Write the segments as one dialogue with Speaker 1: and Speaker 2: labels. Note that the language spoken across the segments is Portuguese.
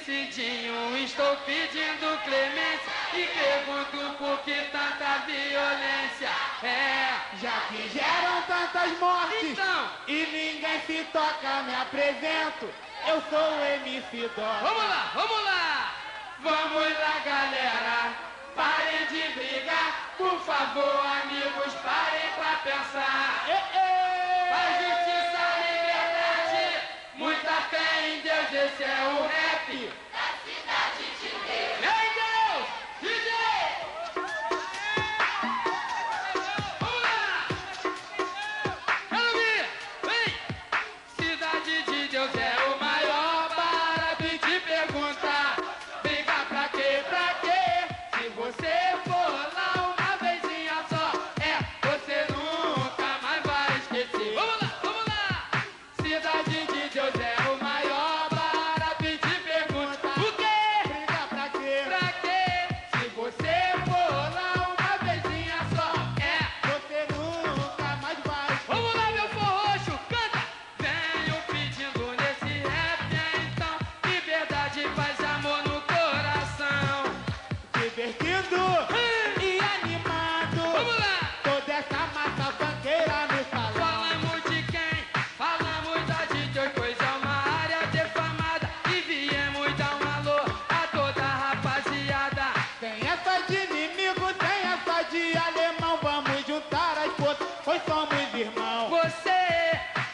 Speaker 1: Cidinho, estou pedindo clemência e pergunto por que tanta violência.
Speaker 2: Já que geram tantas mortes
Speaker 1: Então,
Speaker 2: e ninguém se toca, me apresento. Eu sou o MC Dó.
Speaker 1: vamos lá, vamos lá! Vamos lá, galera, parem de brigar, por favor, amigos, parem pra pensar. Paz, justiça, liberdade, muita fé em Deus, esse é o rap da cidade de Deus. Meu Deus, DJ! Vamos lá! Quero ouvir! Vem! Cidade de Deus é o maior, para de te perguntar. Briga pra quê, pra quê? Se você for lá uma vezinha só, você nunca mais vai esquecer. Vamos lá, vamos lá! Cidade de Deus é o maior, para de te perguntar. O quê?
Speaker 2: Briga pra quê?
Speaker 1: Pra quê? Se você for lá uma vezinha só,
Speaker 2: Você nunca mais vai.
Speaker 1: Vamos lá, meu forroxo, canta! Venho pedindo nesse rap, então, liberdade, paz, amor no coração.
Speaker 2: Divertindo e animado.
Speaker 1: Vamos lá!
Speaker 2: Toda essa massa banqueira no salão.
Speaker 1: Falamos de quem? Falamos da DJ, pois é uma área defamada. E viemos dar um alô a toda a rapaziada.
Speaker 2: Tem essa de inimigo, tem essa de alemão. Vamos juntar as forças, pois somos irmãos.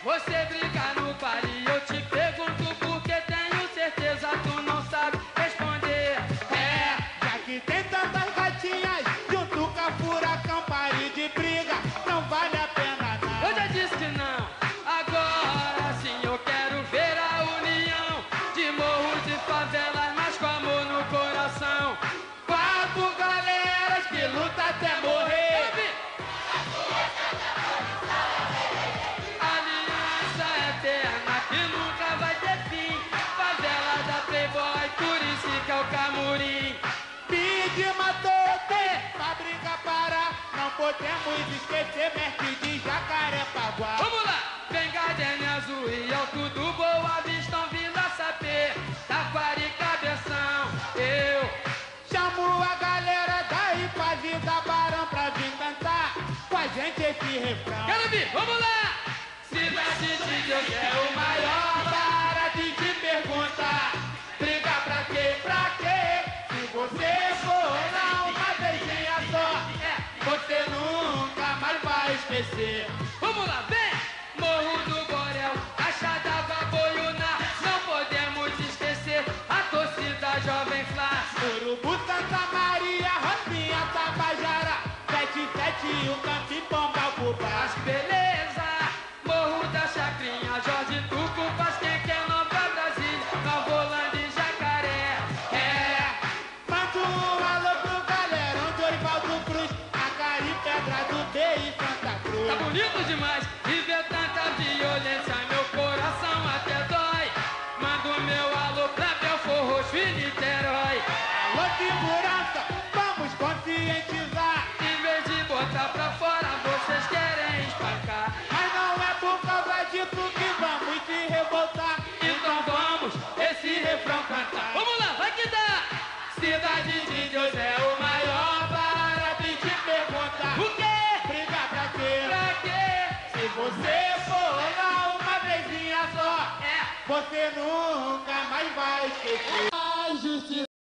Speaker 1: Você briga no baile, eu te pergunto porque tenho certeza tu não sabe responder.
Speaker 2: Já que tem tantas gatinhas, junto com a furacão, pare de briga, não vale a pena
Speaker 1: Eu já
Speaker 2: não.
Speaker 1: disse que não, agora sim eu quero ver a união de morros e favelas, mas com amor no coração.
Speaker 2: Quatro galeras que luta até morrer.
Speaker 1: Aliança eterna que nunca vai ter fim. Favela da Playboy, por isso que é o Camurim.
Speaker 2: Big matou, pra briga parar. Não podemos esquecer mestre de Jacarepaguá.
Speaker 1: Vamos lá! Vem Gardenia Azul e Alto do Boa Vista, Vila Sapê, Taquari, Cabeção. Eu
Speaker 2: Chamo a galera daí pra vida Barão pra vir cantar com a gente esse refrão.
Speaker 1: quero ouvir, vamos lá! Cidade de Deus é o maior.
Speaker 2: Para de te perguntar, briga pra quê, pra quê? Se você for lá uma vezinha só, você nunca mais vai esquecer.
Speaker 1: Vamos lá, vem! Morro do Borel, Caixa d'Água, Boiuna. Não podemos esquecer a torcida Jovem Flá.
Speaker 2: Urubu, Santa Maria, Rocinha, Tabajara, 77 e o Campo e Pombal pro
Speaker 1: Mas
Speaker 2: baixo.
Speaker 1: beleza! Morro da Chacrinha, Jorge Tuco, faz quem quer Nova Brasília, Nova Holanda e Jacaré.
Speaker 2: Manda um alô pro galerão do Orivaldo Cruz, Acari, Pedra do D e Santa Cruz.
Speaker 1: Tá bonito demais e ver tanta violência, meu coração até dói. Manda o meu alô pra Belfor Roxo e Niterói.
Speaker 2: Alô, segurança, vamos conscientizar.
Speaker 1: Em vez de botar pra fora, vocês querem espancar.
Speaker 2: Mas não é por causa disso que vamos se revoltar.
Speaker 1: Então vamos esse refrão cantar. Vamos lá, vai que dá!
Speaker 2: Cidade de Deus é o maior, para de te perguntar.
Speaker 1: O quê?
Speaker 2: Briga pra quê?
Speaker 1: Pra quê?
Speaker 2: Se você for lá uma vezinha só, você nunca mais vai esquecer.